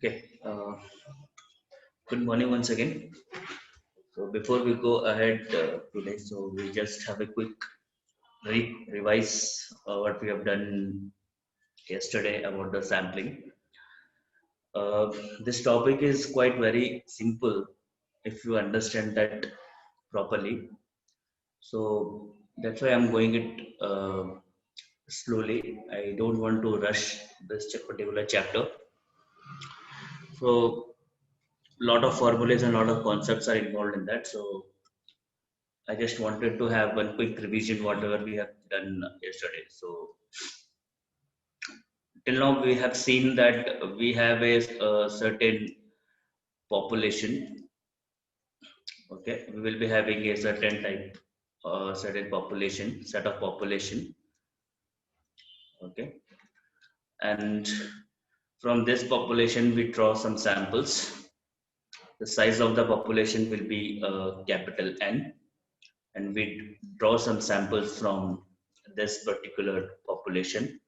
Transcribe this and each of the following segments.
Okay, good morning once again. So before we go ahead today, so we just have a quick revise what we have done yesterday about the sampling. Uh, this topic is quite very simple if you understand that properly. So that's why I'm going it slowly. I don't want to rush this particular chapter. So lot of formulas and lot of concepts are involved in that. So I just wanted to have one quick revision whatever we have done yesterday. So till now we have seen that we have a certain population. Okay, we will be having a certain type, certain population, set of population. Okay, and from this population we draw some samples. The size of the population will be capital N, and we draw some samples from this particular population,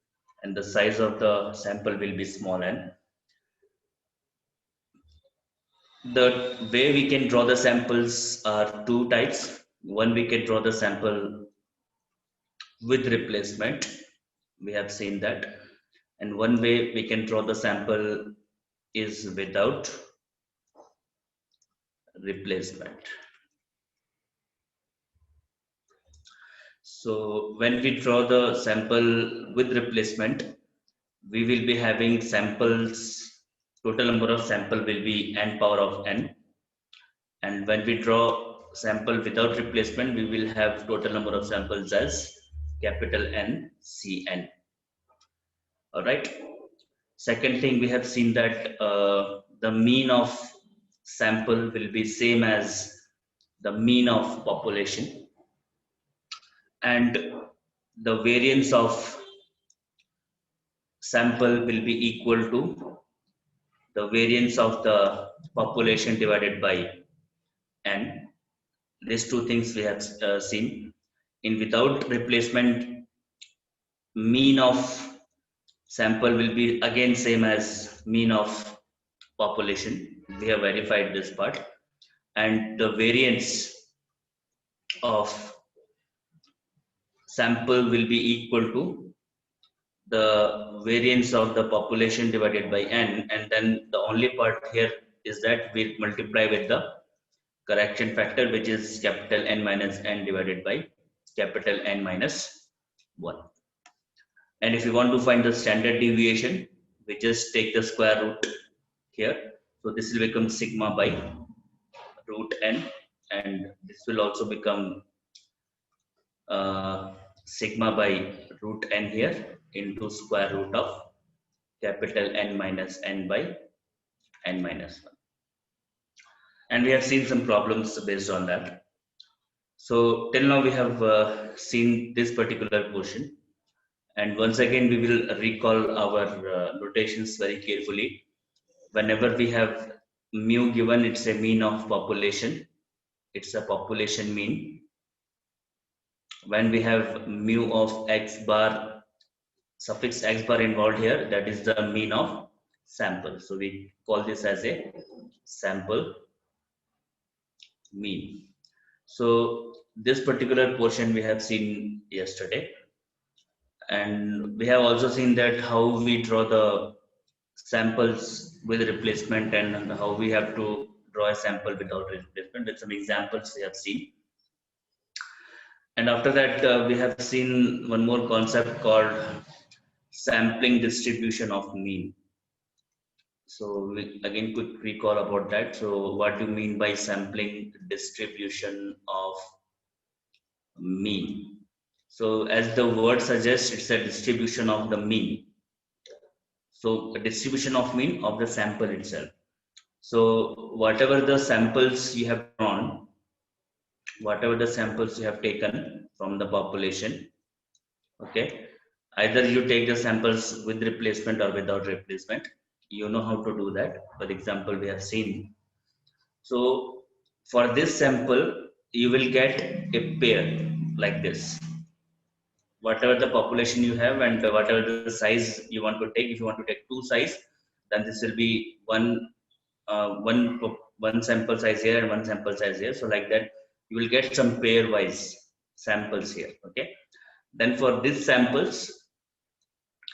and the size of the sample will be small n. The way we can draw the samples are two types. One, we can draw the sample with replacement. We have seen that. And one way we can draw the sample is without replacement. So when we draw the sample with replacement, we will be having samples, total number of sample will be n power of n. And when we draw sample without replacement, we will have total number of samples as capital N Cn. All right. Second thing, we have seen that the mean of sample will be same as the mean of population, and the variance of sample will be equal to the variance of the population divided by n. These two things we have seen. In without replacement, mean of sample will be again same as mean of population. We have verified this part, and the variance of sample will be equal to the variance of the population divided by n, and then the only part here is that we multiply with the correction factor, which is capital N minus n divided by capital N minus 1. And if you want to find the standard deviation, we just take the square root here. So this will become sigma by root n, and this will also become sigma by root n here into square root of capital N minus n by n minus 1. And we have seen some problems based on that. So till now we have seen this particular portion. And once again, we will recall our notations very carefully. Whenever we have mu given, it's a mean of population. It's a population mean. When we have mu of x bar, suffix x bar involved here, that is the mean of sample. So we call this as a sample mean. So this particular portion we have seen yesterday. And we have also seen that how we draw the samples with replacement and how we have to draw a sample without replacement. With some examples we have seen. And after that, we have seen one more concept called sampling distribution of mean. So we again quick recall about that. So what do you mean by sampling distribution of mean? So as the word suggests, it's a distribution of the mean. So a distribution of mean of the sample itself. So whatever the samples you have drawn, whatever the samples you have taken from the population, okay, either you take the samples with replacement or without replacement. You know how to do that. For example, we have seen. So for this sample, you will get a pair like this. Whatever the population you have and whatever the size you want to take, if you want to take two size, then this will be one sample size here and one sample size here. So like that, you will get some pairwise samples here. Okay. Then for these samples,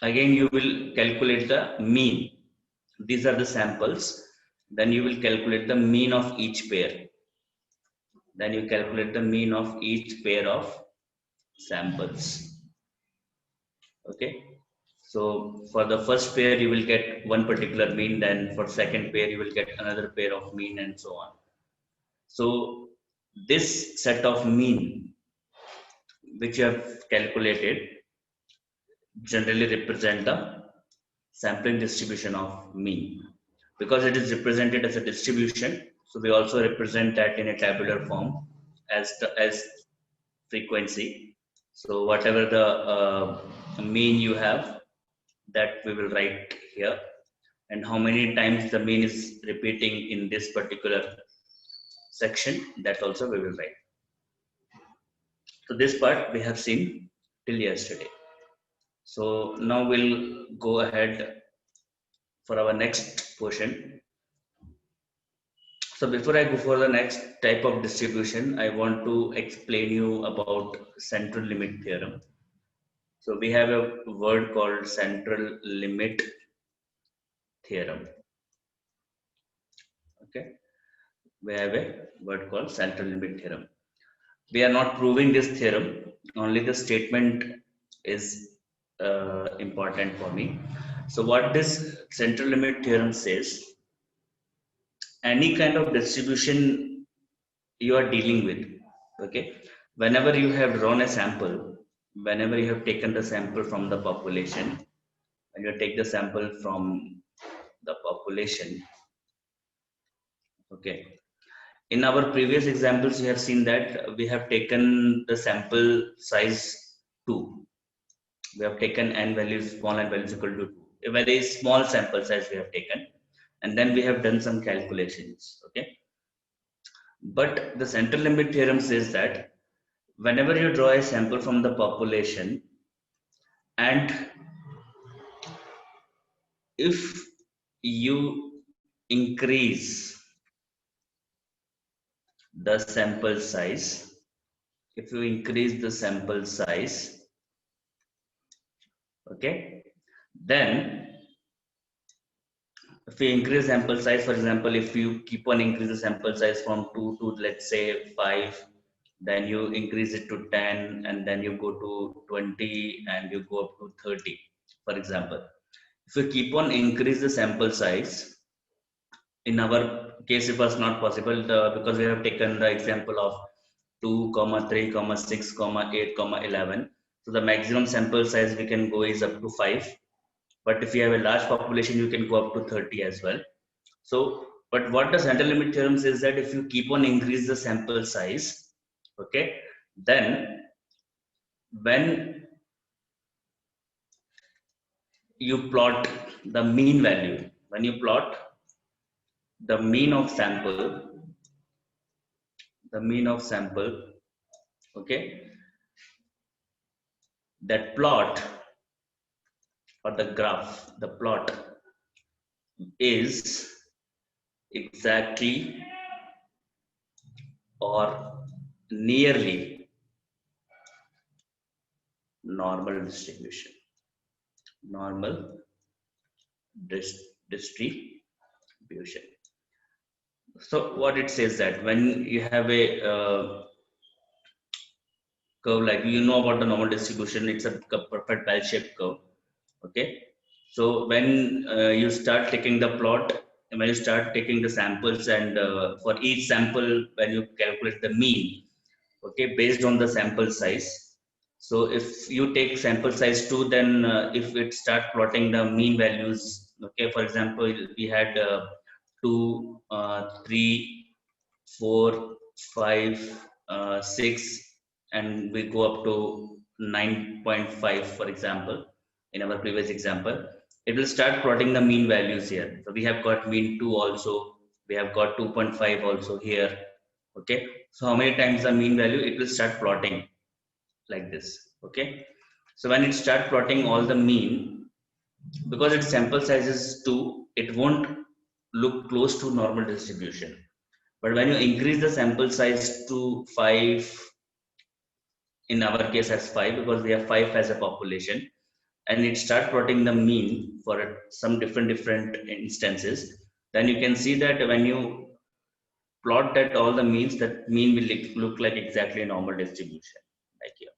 again you will calculate the mean. These are the samples. Then you will calculate the mean of each pair. Then you calculate the mean of each pair of samples. Okay. So for the first pair, you will get one particular mean. Then for second pair, you will get another pair of mean, and so on. So this set of mean, which you have calculated, generally represent the sampling distribution of mean. Because it is represented as a distribution, so we also represent that in a tabular form as frequency. So whatever the mean you have, that we will write here, and how many times the mean is repeating in this particular section, that also we will write. So this part we have seen till yesterday. So now we'll go ahead for our next portion. So before I go for the next type of distribution, I want to explain you about central limit theorem. So we have a word called central limit theorem. Okay, we have a word called central limit theorem. We are not proving this theorem, only the statement is important for me. So what this central limit theorem says, any kind of distribution you are dealing with, okay, whenever you have drawn a sample, whenever you have taken the sample from the population, when you take the sample from the population, okay, in our previous examples you have seen that we have taken the sample size 2. We have taken n values, small n values equal to 2, a very small sample size we have taken, and then we have done some calculations. Okay, but the central limit theorem says that whenever you draw a sample from the population, and if you increase the sample size, if you increase the sample size, okay, then if you increase sample size, for example, if you keep on increase the sample size from 2 to let's say 5, then you increase it to 10, and then you go to 20, and you go up to 30, for example. If you keep on increase the sample size, in our case it was not possible because we have taken the example of 2, 3, 6, 8, 11. So the maximum sample size we can go is up to 5. But if you have a large population, you can go up to 30 as well. So, but what the central limit theorem says that if you keep on increase the sample size, okay, then when you plot the mean value, when you plot the mean of sample, okay, that plot or the graph, the plot is exactly or nearly normal distribution. Normal distribution. So what it says that when you have a curve, like you know about the normal distribution, it's a perfect bell-shaped curve. Okay, so when you start taking the plot, and when you start taking the samples, and for each sample, when you calculate the mean, okay, based on the sample size. So if you take sample size 2, then if it start plotting the mean values, okay, for example, we had 2, 3, 4, 5, 6, and we go up to 9.5, for example, in our previous example, it will start plotting the mean values here. So we have got mean 2 also, we have got 2.5 also here. Okay, so how many times the mean value, it will start plotting like this. Okay, so when it start plotting all the mean, because its sample size is 2, it won't look close to normal distribution. But when you increase the sample size to 5, in our case as 5, because we have 5 as a population, and it start plotting the mean for some different instances, then you can see that when you plot that all the means, that mean will look like exactly a normal distribution, like here.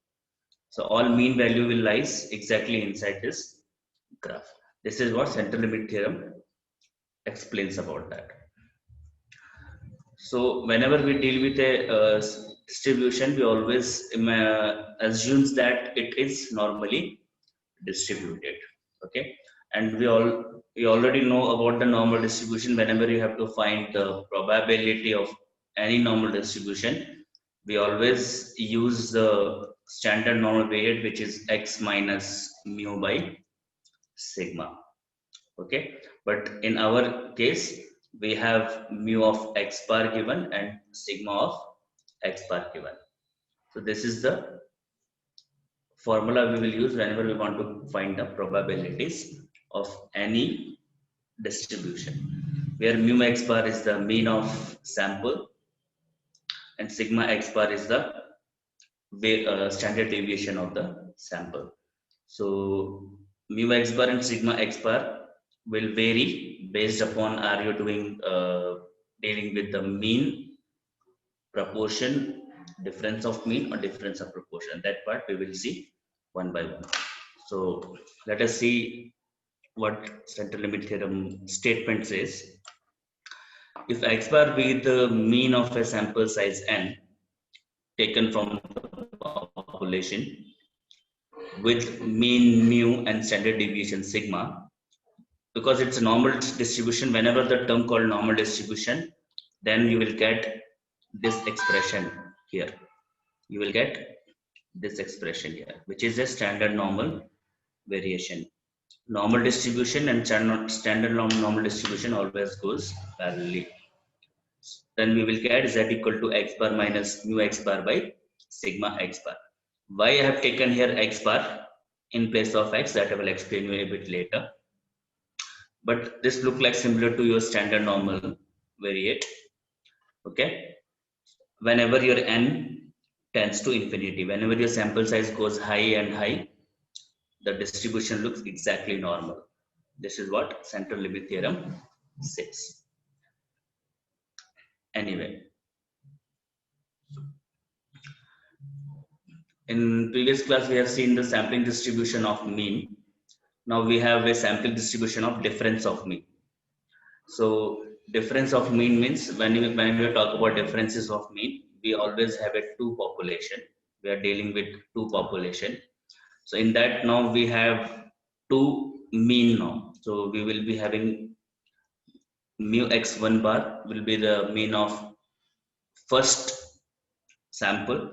So all mean value will lies exactly inside this graph. This is what central limit theorem explains about that. So whenever we deal with a distribution, we always assumes that it is normally distributed. Okay, and we already know about the normal distribution. Whenever you have to find the probability of any normal distribution, we always use the standard normal variate, which is x minus mu by sigma. Okay, but in our case we have mu of x bar given and sigma of x bar given. So this is the formula we will use whenever we want to find the probabilities of any distribution, where mu x bar is the mean of sample and sigma x bar is the standard deviation of the sample. So mu x bar and sigma x bar will vary based upon are you doing dealing with the mean, proportion, difference of mean or difference of proportion. That part we will see one by one. So let us see what central limit theorem statement says. If x bar be the mean of a sample size n taken from the population with mean mu and standard deviation sigma, because it's a normal distribution, whenever the term called normal distribution, then you will get this expression here. You will get this expression here, which is a standard normal variation. Normal distribution and standard normal distribution always goes parallelly. Then we will get z equal to x bar minus mu x bar by sigma x bar. Why I have taken here x bar in place of x, that I will explain you a bit later. But this look like similar to your standard normal variate. Okay, whenever your n tends to infinity, whenever your sample size goes high and high, the distribution looks exactly normal. This is what central limit theorem says. Anyway, in previous class we have seen the sampling distribution of mean. Now we have a sampling distribution of difference of mean. So difference of mean means when we talk about differences of mean, we always have a two population. We are dealing with two population. So in that now we have two mean now. So we will be having mu x1 bar will be the mean of first sample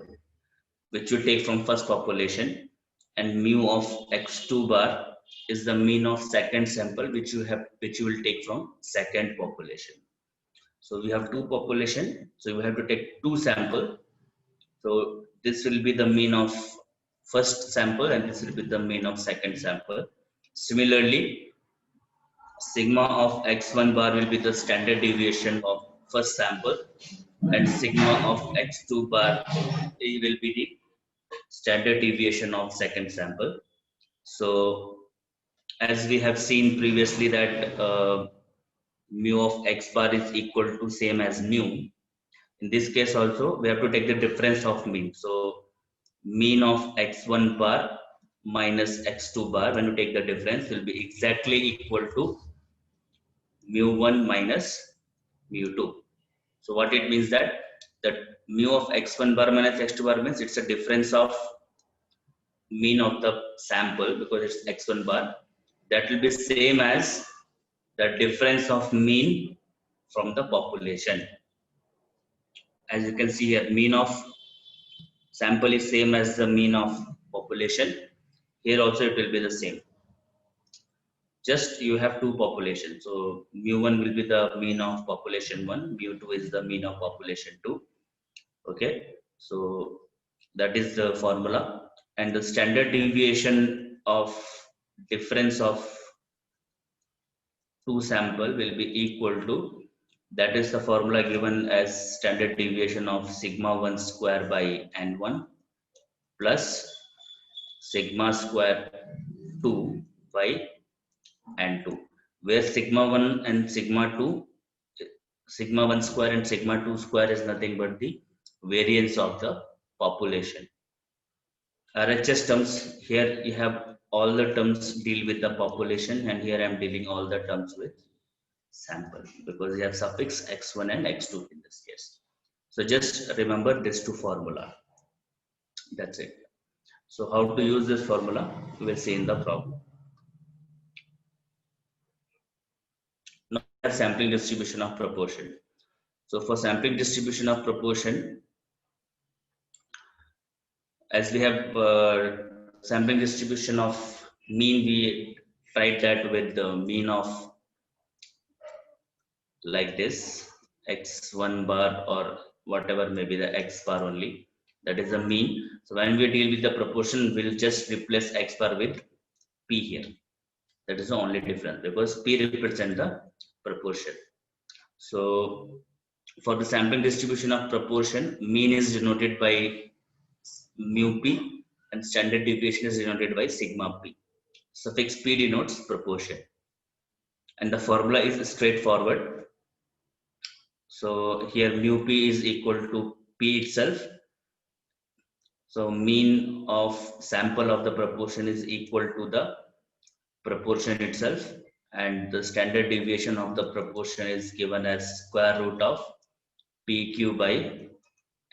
which you take from first population, and mu of x2 bar is the mean of second sample which you will take from second population. So we have two population, so we have to take two sample. So this will be the mean of first sample and this will be the mean of second sample. Similarly, sigma of x1 bar will be the standard deviation of first sample and sigma of x2 bar will be the standard deviation of second sample. So as we have seen previously that mu of x bar is equal to same as mu. In this case also we have to take the difference of mean. So mean of x1 bar minus x2 bar, when you take the difference, will be exactly equal to mu1 minus mu2. So what it means that mu of x1 bar minus x2 bar means it's a difference of mean of the sample because it's x1 bar. That will be same as the difference of mean from the population. As you can see here, mean of sample is same as the mean of population. Here also it will be the same. Just you have two populations. So mu1 will be the mean of population 1, mu2 is the mean of population 2. Okay, so that is the formula. And the standard deviation of difference of two sample will be equal to, that is the formula given as standard deviation of sigma 1 square by n1 plus sigma square 2 by n2, where sigma 1 and sigma 2, sigma 1 square and sigma 2 square is nothing but the variance of the population. RHS terms, here you have all the terms deal with the population, and here I am dealing all the terms with sample, because you have suffix x1 and x2 in this case. So just remember this two formula, that's it. So how to use this formula we will see in the problem. Now sampling distribution of proportion. So for sampling distribution of proportion, as we have sampling distribution of mean, we write that with the mean of like this, x1 bar or whatever may be the x bar only, that is the mean. So when we deal with the proportion, we'll just replace x bar with p here. That is the only difference, because p represents the proportion. So for the sampling distribution of proportion, mean is denoted by mu p and standard deviation is denoted by sigma p. Suffix p denotes proportion, and the formula is straightforward. So here mu p is equal to p itself. So mean of sample of the proportion is equal to the proportion itself, and the standard deviation of the proportion is given as square root of pq by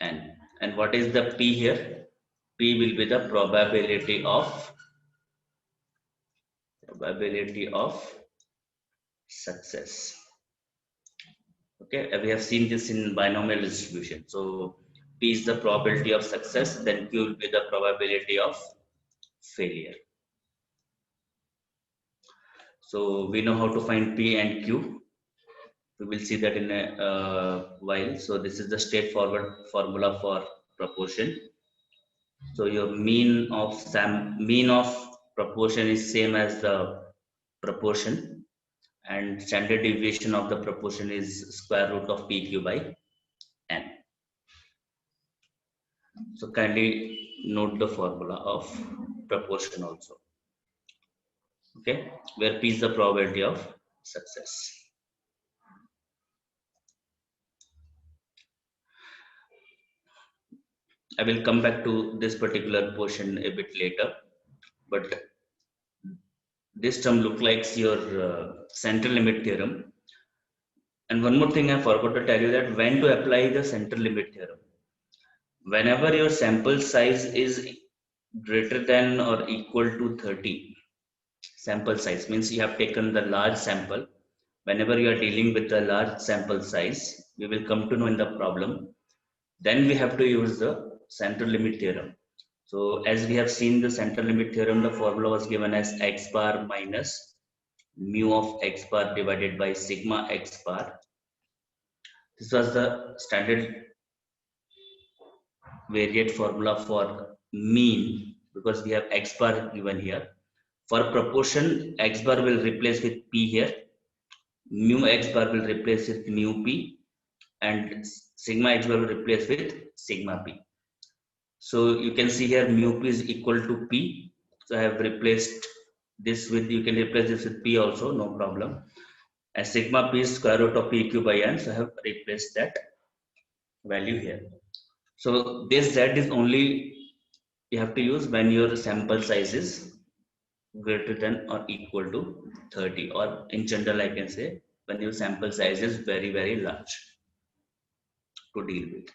n. And what is the p here? P will be the probability of success. Okay, we have seen this in binomial distribution. So P is the probability of success, then Q will be the probability of failure. So we know how to find P and Q. We will see that in a while. So this is the straightforward formula for proportion. So your mean of proportion is same as the proportion, and standard deviation of the proportion is square root of PQ by n. So kindly note the formula of proportion also. Okay, where P is the probability of success. I will come back to this particular portion a bit later, but this term looks like your central limit theorem. And one more thing I forgot to tell you, that when to apply the central limit theorem. Whenever your sample size is greater than or equal to 30, sample size means you have taken the large sample. Whenever you are dealing with the large sample size, we will come to know in the problem, then we have to use the central limit theorem. So as we have seen the central limit theorem, the formula was given as x bar minus mu of x bar divided by sigma x bar. This was the standard variate formula for mean, because we have x bar given here. For proportion, x bar will replace with p here, mu x bar will replace with mu p, and sigma x bar will replace with sigma p. So you can see here mu p is equal to p. So I have replaced this with, you can replace this with p also, no problem. And sigma p is square root of pq by n. So I have replaced that value here. So this z is only you have to use when your sample size is greater than or equal to 30, or in general I can say when your sample size is very, very large to deal with.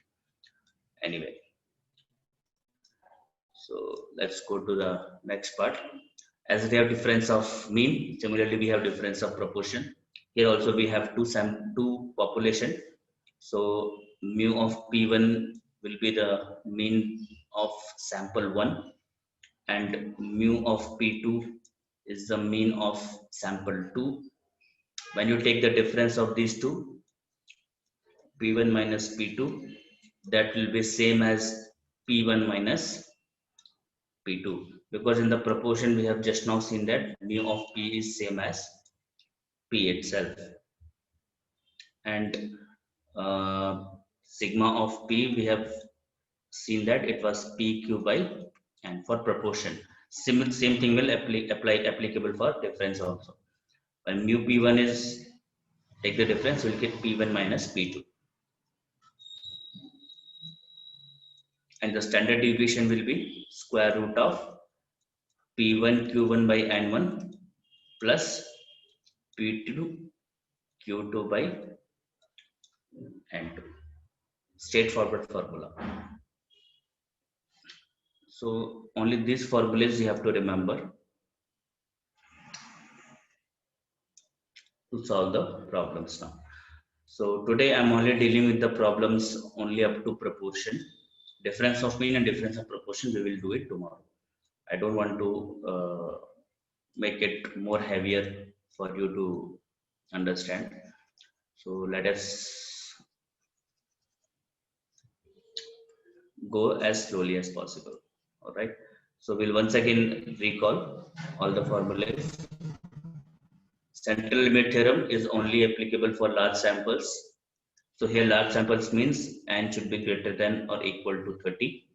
Anyway, so let's go to the next part. As we have difference of mean, similarly we have difference of proportion. Here also we have two population. So mu of p1 will be the mean of sample 1, and mu of p2 is the mean of sample 2. When you take the difference of these two, p1 minus p2, that will be same as p1 minus p2, because in the proportion we have just now seen that mu of p is same as P itself, and sigma of P, we have seen that it was PQ by N for proportion. Same thing will applicable for difference also. When mu P1 is, take the difference, we'll get P1 minus P2. And the standard deviation will be square root of P1 Q1 by N1 plus P2 Q2 by N2. Straightforward formula. So only these formulas you have to remember to solve the problems now. So today I'm only dealing with the problems only up to proportion. Difference of mean and difference of proportion, we will do it tomorrow. I don't want to make it more heavier for you to understand. So let us go as slowly as possible. All right. So we'll once again recall all the formulas. Central limit theorem is only applicable for large samples. So here large samples means n should be greater than or equal to 30.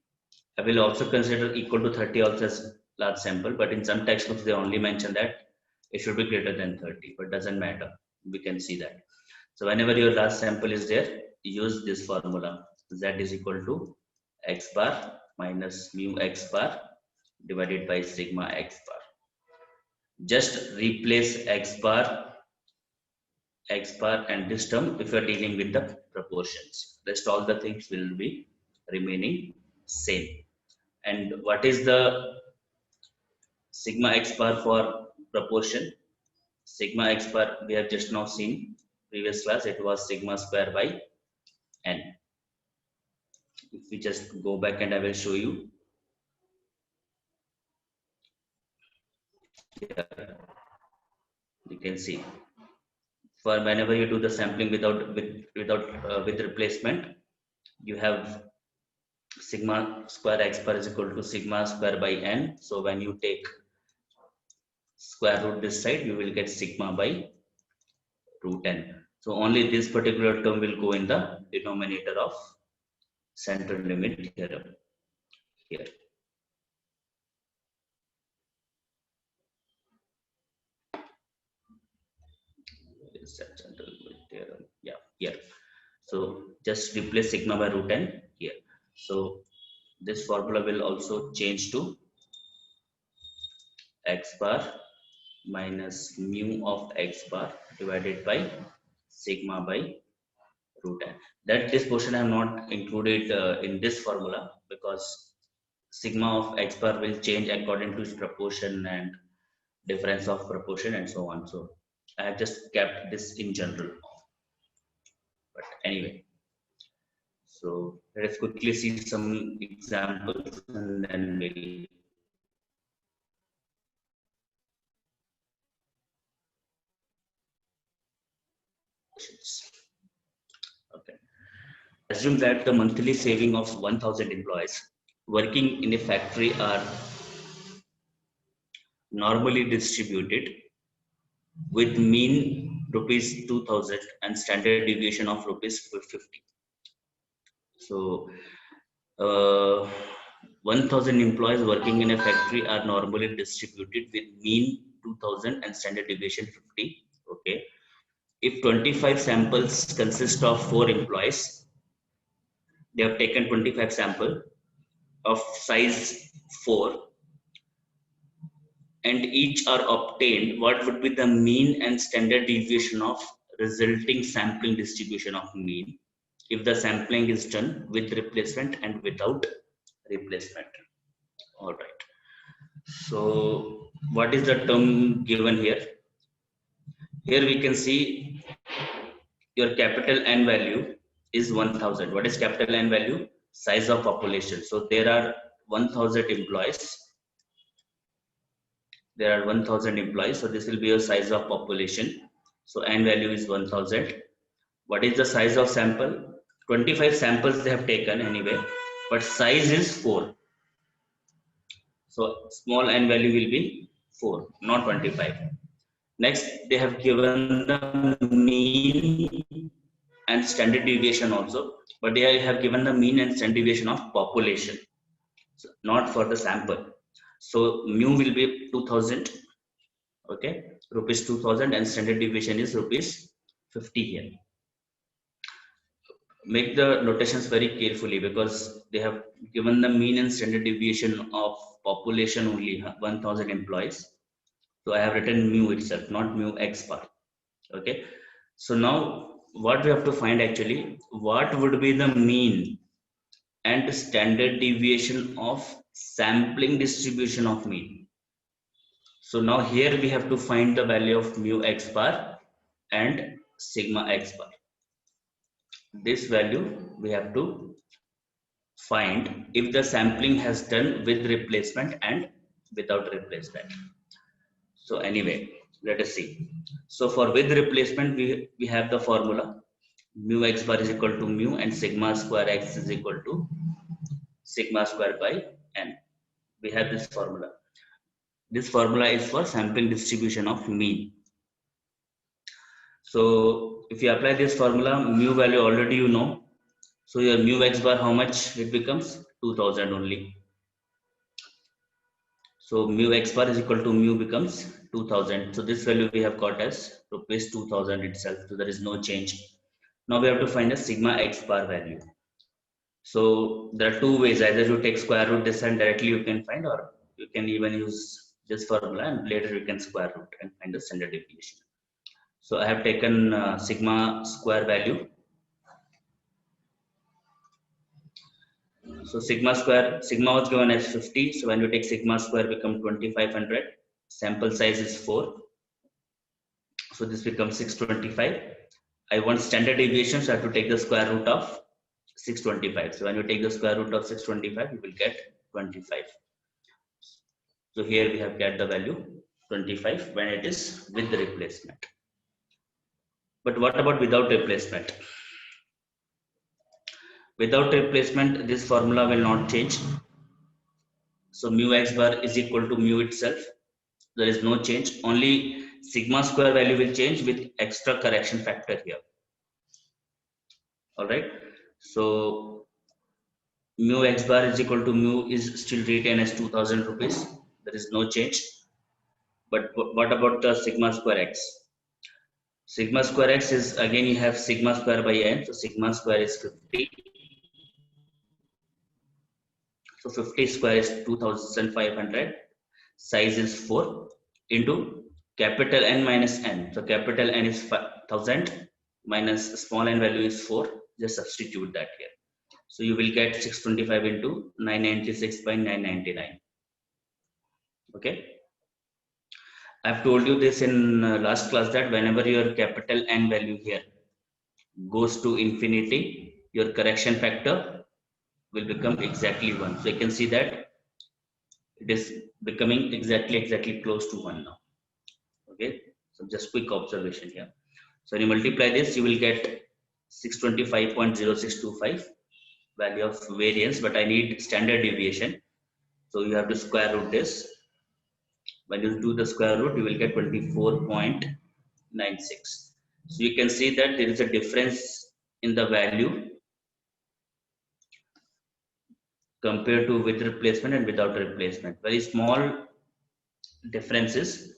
I will also consider equal to 30 also as large sample, but in some textbooks they only mention that it should be greater than 30, but doesn't matter. We can see that. So whenever your large sample is there, use this formula. Z is equal to x bar minus mu x bar divided by sigma x bar. Just replace x bar and this term if you are dealing with the proportions. Rest all the things will be remaining same. And what is the sigma x bar for proportion? Sigma x bar we have just now seen previous class, it was sigma square by n. If we just go back and I will show you. Here, you can see for whenever you do the sampling with replacement, you have sigma square x bar is equal to sigma square by n. So when you take square root this side, you will get sigma by root n. So only this particular term will go in the denominator of central limit theorem here. Is that central limit theorem? Yeah, here. So just replace sigma by root n here. So this formula will also change to x bar minus mu of x bar divided by sigma by root n. That this portion I have not included in this formula because sigma of x bar will change according to its proportion and difference of proportion and so on. So I have just kept this in general. But anyway, so let us quickly see some examples and then we'll okay. Assume that the monthly saving of 1,000 employees working in a factory are normally distributed with mean rupees 2,000 and standard deviation of rupees 50. So 1,000 employees working in a factory are normally distributed with mean 2,000 and standard deviation 50. Okay. If 25 samples consist of 4 employees, they have taken 25 samples of size 4 and each are obtained, what would be the mean and standard deviation of resulting sampling distribution of mean if the sampling is done with replacement and without replacement? All right. So what is the term given here? Here we can see your capital N value is 1,000. What is capital N value? Size of population. So there are 1,000 employees. There are 1,000 employees. So this will be your size of population. So N value is 1,000. What is the size of sample? 25 samples they have taken anyway, but size is 4. So small n value will be 4, not 25. Next, they have given the mean and standard deviation also, but they have given the mean and standard deviation of population, so not for the sample. So mu will be 2000, okay, rupees 2000, and standard deviation is rupees 50 here. Make the notations very carefully because they have given the mean and standard deviation of population only 1000 employees. So I have written mu itself, not mu x bar. Okay. So now what we have to find actually, what would be the mean and standard deviation of sampling distribution of mean. So now here we have to find the value of mu x bar and sigma x bar. This value we have to find if the sampling has done with replacement and without replacement. So anyway, let us see. So for with replacement, we have the formula mu x bar is equal to mu and sigma square x is equal to sigma square by n. We have this formula. This formula is for sampling distribution of mean. So if you apply this formula, mu value already you know. So your mu x bar, how much it becomes? 2000 only. So mu x bar is equal to mu becomes 2000. So this value we have got as rupees 2000 itself. So there is no change. Now we have to find a sigma x bar value. So there are two ways. Either you take square root this and directly you can find, or you can even use this formula and later you can square root and find the standard deviation. So I have taken sigma square value. So sigma was given as 50. So when you take sigma square become 2500. Sample size is 4. So this becomes 625. I want standard deviation, so I have to take the square root of 625. So when you take the square root of 625, you will get 25. So here we have get the value 25 when it is with the replacement. But what about without replacement? Without replacement, this formula will not change. So mu x bar is equal to mu itself. There is no change. Only sigma square value will change with extra correction factor here. All right. So mu x bar is equal to mu is still written as 2000 rupees. There is no change. But what about the sigma square x? Sigma square x is again you have sigma square by n. So sigma square is 50. So 50 square is 2500. Size is 4 into capital N minus n. So capital N is 1000 minus small n value is 4. Just substitute that here. So you will get 625 into 996 by 999. Okay. I've told you this in last class that whenever your capital N value here goes to infinity, your correction factor will become exactly 1. So you can see that it is becoming exactly close to 1 now. Okay. So just quick observation here. So when you multiply this, you will get 625.0625 value of variance, but I need standard deviation. So you have to square root this. When you do the square root, you will get 24.96. So you can see that there is a difference in the value compared to with replacement and without replacement. Very small differences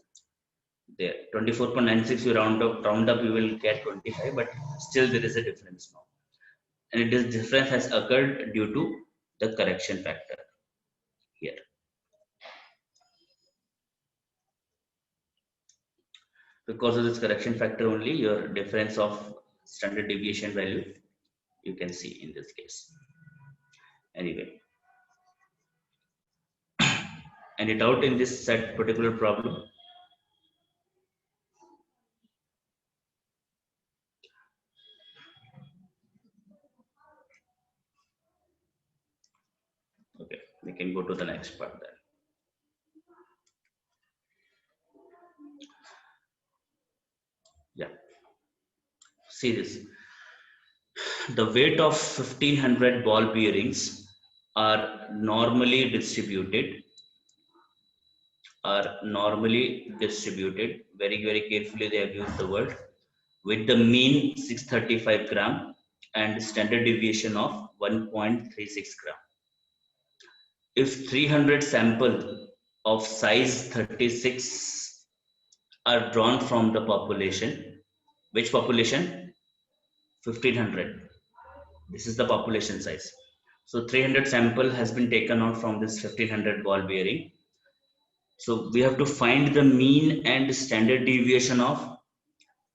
there. 24.96 you round up you will get 25, but still there is a difference now. And this difference has occurred due to the correction factor here. Because of this correction factor only, your difference of standard deviation value you can see in this case. Anyway, any doubt in this set particular problem? Okay, we can go to the next part then. Yeah, see this. The weight of 1500 ball bearings are normally distributed are normally distributed. Very, very carefully they have used the word, with the mean 635 gram and standard deviation of 1.36 gram. If 300 sample of size 36 are drawn from the population, which population? 1500. This is the population size. So 300 sample has been taken out from this 1500 ball bearing. So we have to find the mean and standard deviation of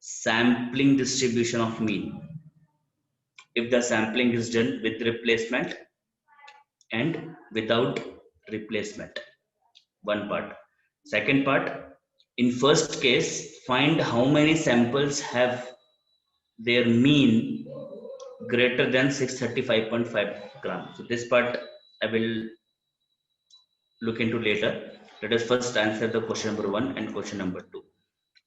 sampling distribution of mean. If the sampling is done with replacement and without replacement, one part. Second part, in first case, find how many samples have their mean greater than 635.5 grams. So this part I will look into later. Let us first answer the question number 1 and question number 2.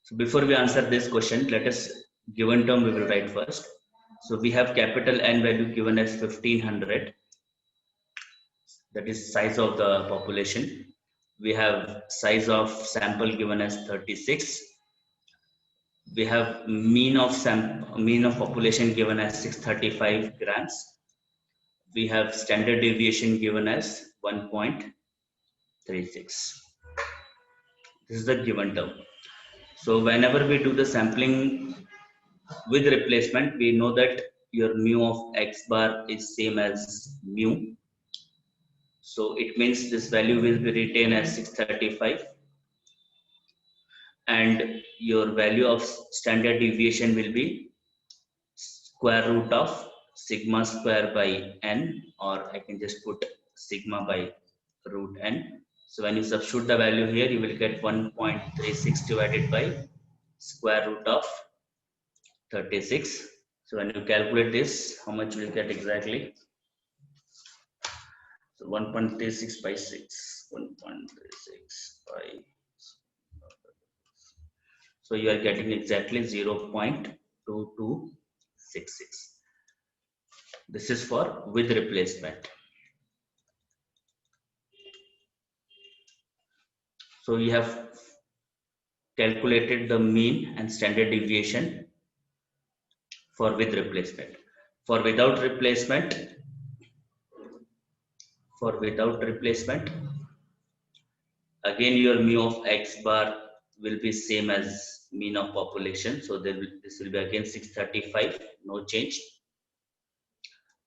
So before we answer this question, let us given term we will write first. So we have capital N value given as 1500, that is size of the population. We have size of sample given as 36. We have mean of population given as 635 grams. We have standard deviation given as 1.36. This is the given term. So whenever we do the sampling with replacement, we know that your mu of x bar is same as mu. So it means this value will be retained as 635, and your value of standard deviation will be square root of sigma square by n, or I can just put sigma by root n. So when you substitute the value here, you will get 1.36 divided by square root of 36. So when you calculate this, how much will you get exactly? So 1.36 by 6, 1.36 by. So you are getting exactly 0.2266. This is for with replacement. So you have calculated the mean and standard deviation for with replacement. For without replacement, again your mu of x bar will be same as mean of population. So this will be again 635, no change.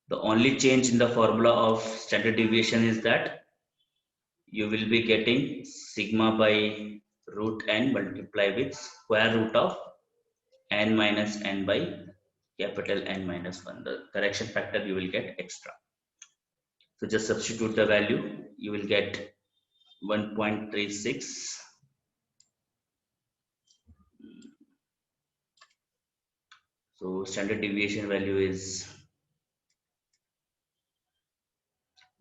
The only change in the formula of standard deviation is that you will be getting sigma by root n multiplied with square root of n minus n by capital N minus 1. The correction factor you will get extra. So just substitute the value, you will get 1.36. So standard deviation value is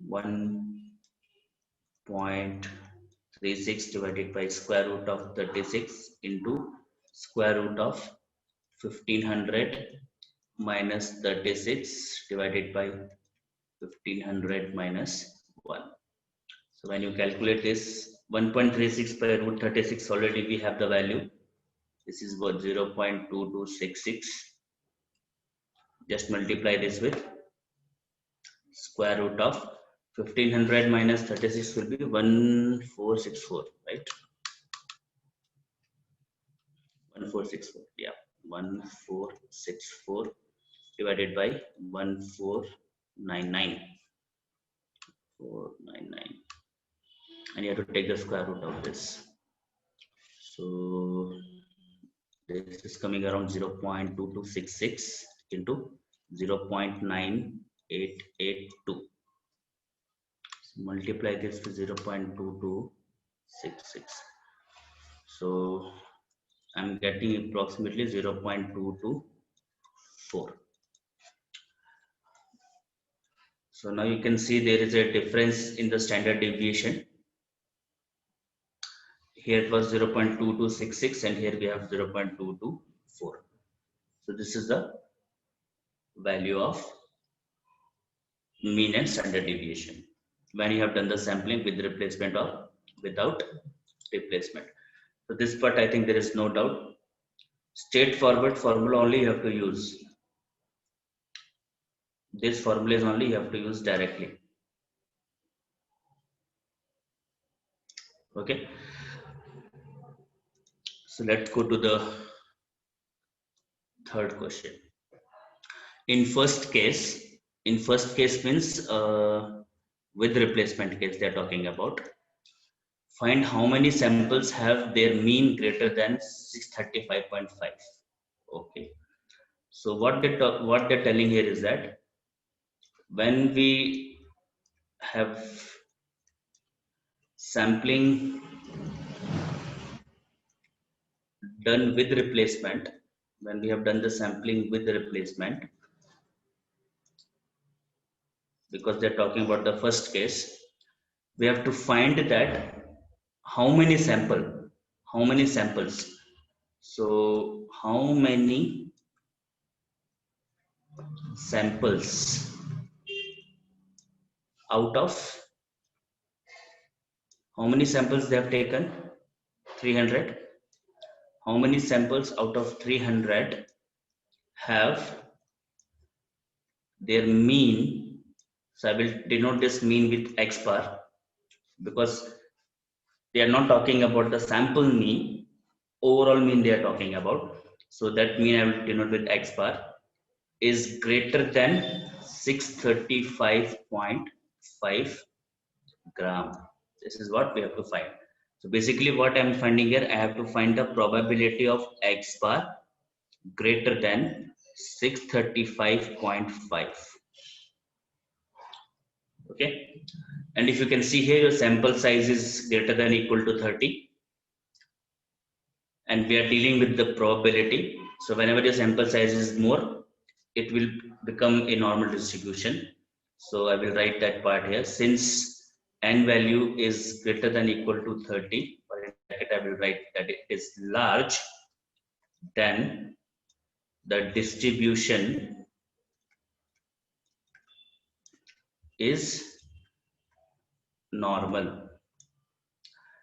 1.36 divided by square root of 36 into square root of 1500 minus 36 divided by 1500 minus 1. So when you calculate this, 1.36 by root 36, already we have the value. This is what 0.2266. Just multiply this with square root of 1500 minus 36 will be 1464, right? 1464, yeah, 1464 divided by 1499, 499, and you have to take the square root of this. So this is coming around 0.2266 into 0.9882. So multiply this with 0.2266. So I'm getting approximately 0.224. So now you can see there is a difference in the standard deviation. Here it was 0.2266 and here we have 0.224. So this is the value of mean and standard deviation when you have done the sampling with replacement or without replacement. So this part I think there is no doubt. Straightforward formula only you have to use. This formula is only you have to use directly. Okay. So let's go to the third question. In first case means with replacement case they are talking about. Find how many samples have their mean greater than 635.5. Okay. So what they're telling here is that when we have sampling done with replacement, when we have done the sampling with the replacement, because they're talking about the first case, we have to find that how many samples. So how many samples out of how many samples they have taken? 300. How many samples out of 300 have their mean? So I will denote this mean with x bar, because they are not talking about the sample mean, overall mean they are talking about. So that mean I will denote with x bar is greater than 635.5 gram. This is what we have to find. So basically what I'm finding here, I have to find the probability of x bar greater than 635.5. Okay. And if you can see here, your sample size is greater than or equal to 30. And we are dealing with the probability. So whenever your sample size is more, it will become a normal distribution. So I will write that part here. Since n value is greater than or equal to 30, or in bracket I will write that it is large, then the distribution is normal.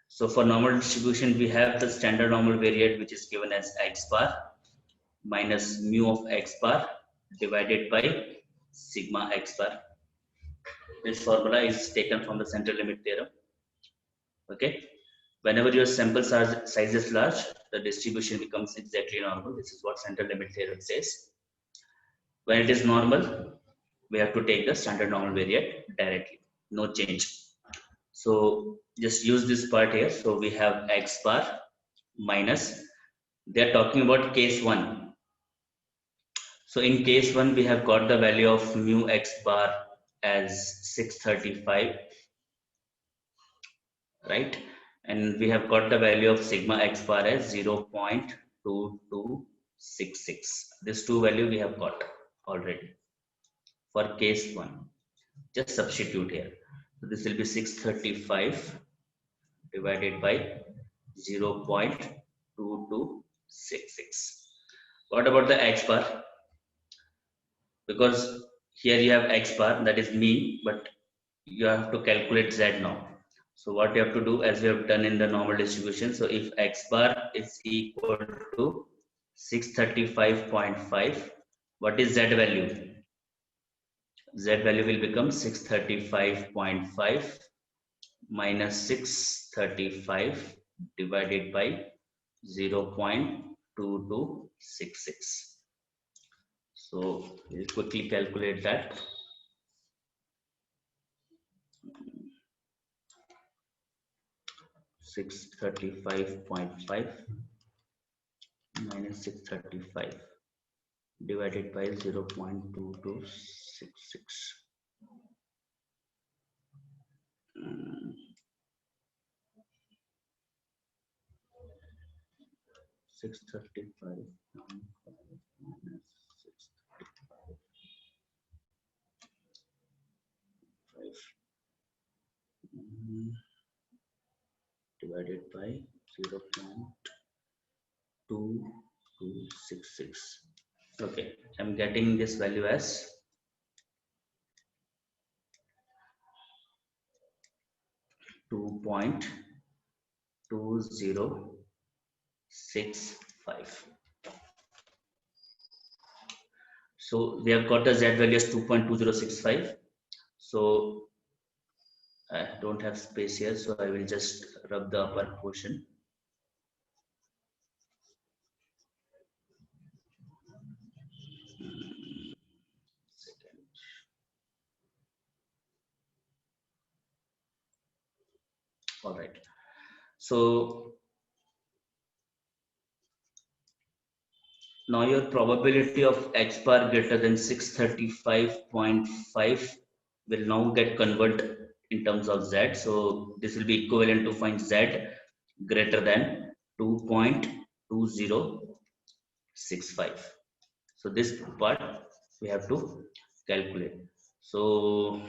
So for normal distribution, we have the standard normal variate, which is given as x bar minus mu of x bar divided by sigma x bar. This formula is taken from the central limit theorem. Okay. Whenever your sample size is large, the distribution becomes exactly normal. This is what central limit theorem says. When it is normal, we have to take the standard normal variate directly, no change. So just use this part here. So we have x bar minus, they're talking about case 1. So in case 1, we have got the value of mu x bar as 635, right? And we have got the value of sigma x bar as 0.2266. This two value we have got already for case 1. Just substitute here. So this will be 635 divided by 0.2266. What about the x bar? Because here you have x bar, that is mean, but you have to calculate z now. So what you have to do, as we have done in the normal distribution, so if x bar is equal to 635.5, what is z value? Z value will become 635.5 minus 635 divided by 0.2266. So we'll quickly calculate that. Six 35.5 minus 635 divided by 0.2266. 635 minus 635 divided by 0.2266. Okay, I'm getting this value as 2.2266. 2.2065. So we have got the Z value as 2.2065. So I don't have space here, so I will just rub the upper portion. All right. So now your probability of X bar greater than 635.5 will now get converted in terms of Z. So this will be equivalent to find Z greater than 2.2065. So this part we have to calculate. So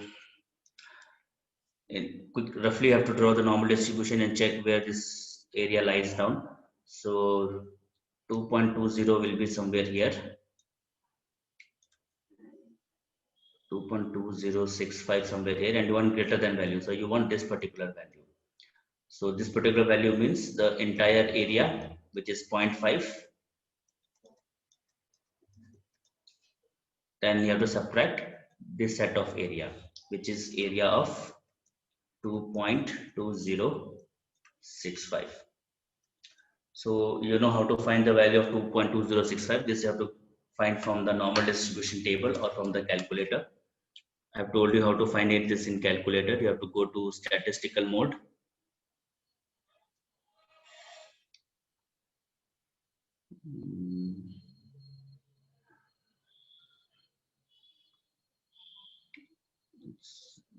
roughly you have to draw the normal distribution and check where this area lies down. So 2.20 will be somewhere here. 2.2065 somewhere here, and you want greater than value. So you want this particular value. So this particular value means the entire area, which is 0.5. Then you have to subtract this set of area, which is area of 2.2065. So you know how to find the value of 2.2065. This you have to find from the normal distribution table or from the calculator. I have told you how to find it this in calculator. You have to go to statistical mode.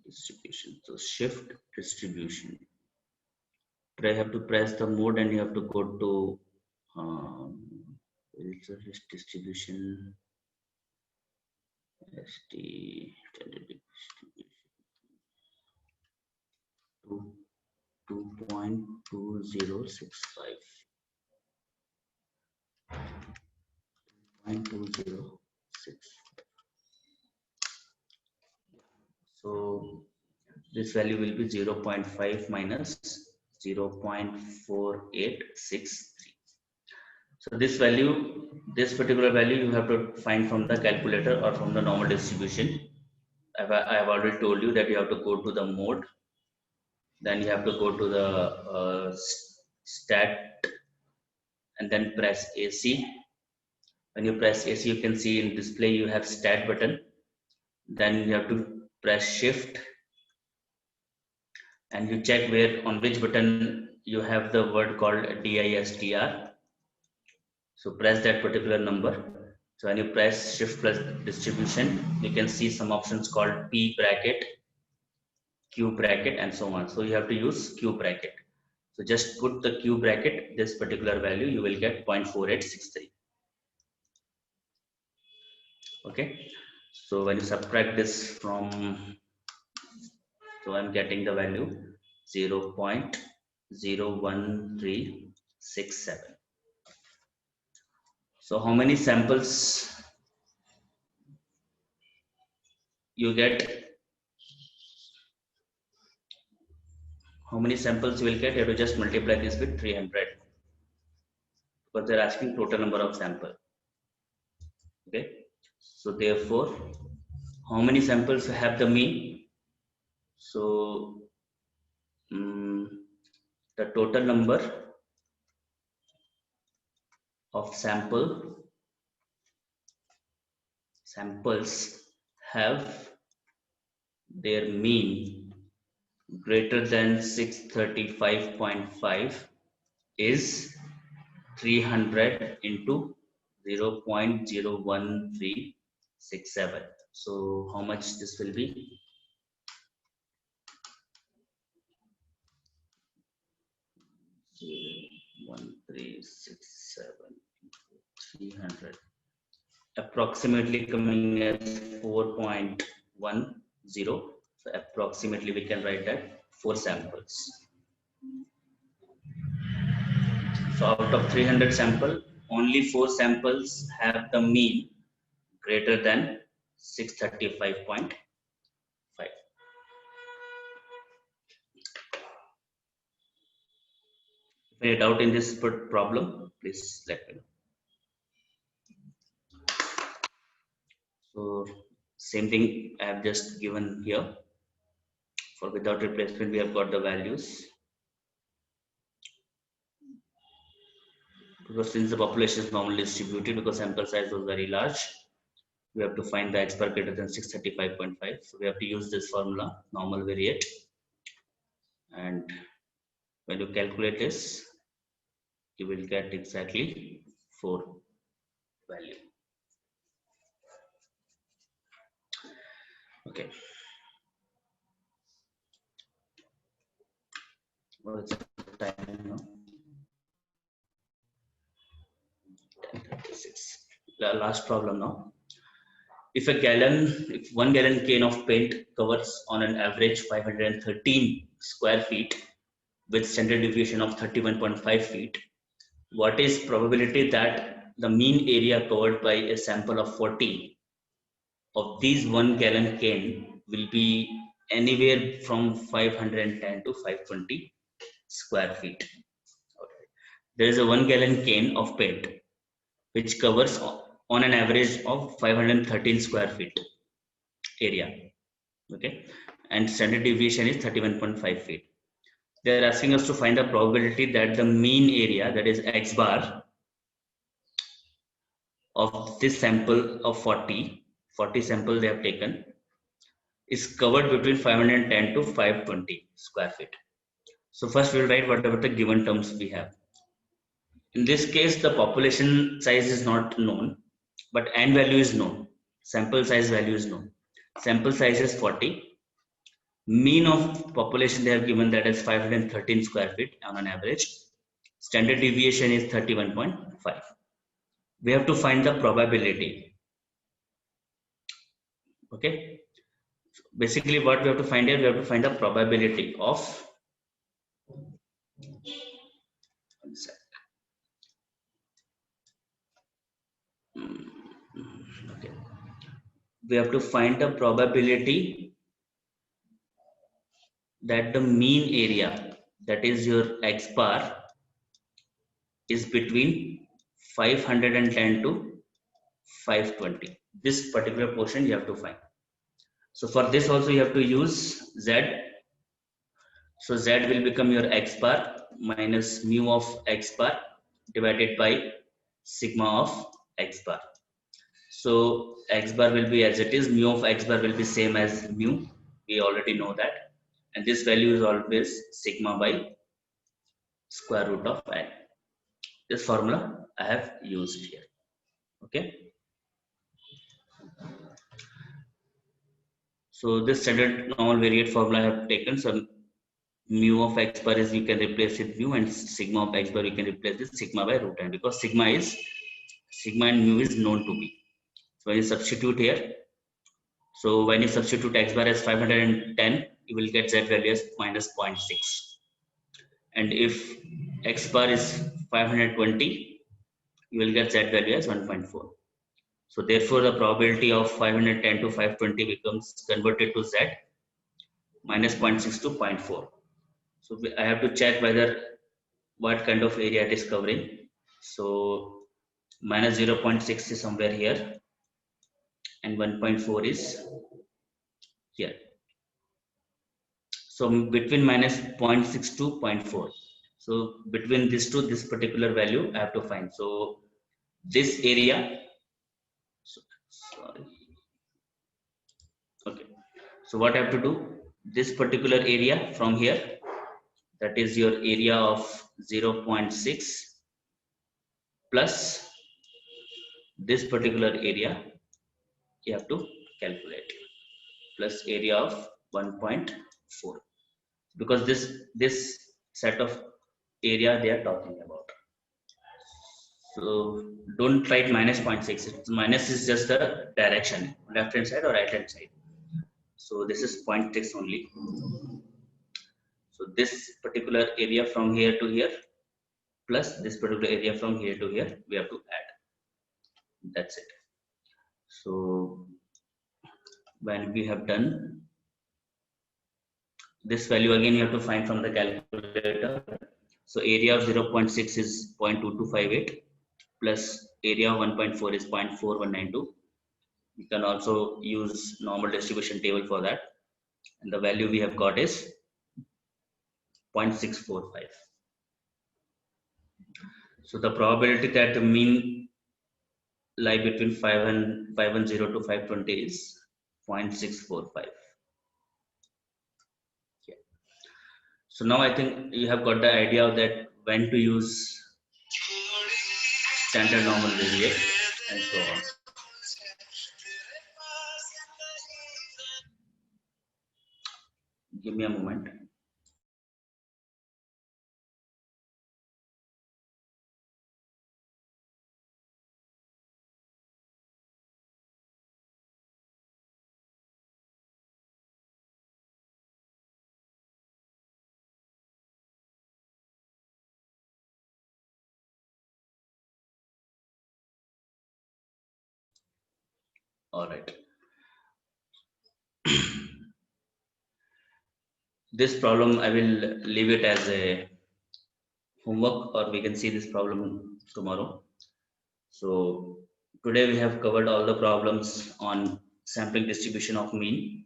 Distribution. So shift distribution. I have to press the mode and you have to go to distribution. ST 2.2065. 2.2065. So this value will be 0.5 minus 0.4863. So this value, this particular value you have to find from the calculator or from the normal distribution. I have already told you that you have to go to the mode. Then you have to go to the stat and then press AC. When you press AC, you can see in display you have stat button. Then you have to press shift and you check where on which button you have the word called DISTR. So press that particular number. So when you press shift plus distribution, you can see some options called P bracket, Q bracket, and so on. So you have to use Q bracket. So just put the Q bracket, this particular value, you will get 0.4863. Okay. So when you subtract this from, so I'm getting the value 0.01367. So how many samples you get? How many samples you will get? You have to just multiply this with 300 because they're asking total number of sample. Okay. So therefore, how many samples have the mean? So the total number of samples have their mean greater than 635.5 is 300 into 0.01367. So how much this will be? 0.1367 300, approximately coming as 4.10. So approximately we can write that 4 samples. So out of 300 sample, only 4 samples have the mean greater than 635.5. Any doubt in this problem, please let me know. So same thing I have just given here. For without replacement, we have got the values. Because since the population is normally distributed, because sample size was very large, we have to find the x bar greater than 635.5. So we have to use this formula, normal variate. And when you calculate this, you will get exactly 4 value. Okay. What's the time now? 10:36. The last problem now. If 1 gallon can of paint covers on an average 513 square feet with standard deviation of 31.5 feet, what is probability that the mean area covered by a sample of 40 of these 1 gallon can will be anywhere from 510 to 520 square feet? Okay. There is a 1 gallon can of paint which covers on an average of 513 square feet area. Okay, and standard deviation is 31.5 feet. They are asking us to find the probability that the mean area, that is x bar, of this sample of 40 sample they have taken is covered between 510 to 520 square feet. So first we will write whatever the given terms we have. In this case, the population size is not known, but n value is known. Sample size value is known. Sample size is 40. Mean of population they have given, that is 513 square feet on an average. Standard deviation is 31.5. We have to find the probability. Okay. So basically, what we have to find here, we have to find the probability of. One sec. Okay. We have to find the probability that the mean area, that is your x bar, is between 510 to 520. This particular portion you have to find. So for this also you have to use z. So z will become your x bar minus mu of x bar divided by sigma of x bar. So x bar will be as it is, mu of x bar will be same as mu. We already know that. And this value is always sigma by square root of n. This formula I have used here. Okay. So this standard normal variate formula I have taken. So mu of x bar is, you can replace it mu, and sigma of x bar you can replace this sigma by root n, because sigma and mu is known to me. So when you substitute here, so when you substitute x bar as 510, you will get z value as minus 0.6. And if x bar is 520, you will get z value as 1.4. So therefore the probability of 510 to 520 becomes converted to z minus 0.6 to 0.4. So I have to check whether what kind of area it is covering. So minus 0.6 is somewhere here and 1.4 is here. So between minus 0.6 to 0.4. So between this to this particular value I have to find. So this area, sorry. Okay. So what I have to do, this particular area from here, that is your area of 0.6 plus this particular area, you have to calculate, plus area of 1.4, because this set of area they are talking about. So don't write minus 0.6. Minus is just the direction, left hand side or right hand side. So this is 0.6 only. So this particular area from here to here plus this particular area from here to here, we have to add. That's it. So when we have done this value, again you have to find from the calculator. So area of 0.6 is 0.2258 plus area of 1.4 is 0.4192. You can also use normal distribution table for that. And the value we have got is 0.645. So the probability that the mean lie between 510 to 520 is 0.645. Okay. So now I think you have got the idea of that when to use standard normal variate and so on. Give me a moment. All right. This problem I will leave it as a homework, or we can see this problem tomorrow. So today we have covered all the problems on sampling distribution of mean.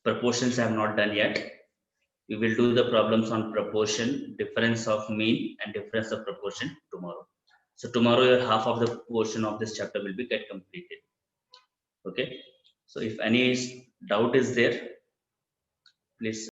Proportions I have not done yet. We will do the problems on proportion, difference of mean and difference of proportion tomorrow. So tomorrow your half of the portion of this chapter will be get completed. Okay. So if any doubt is there, please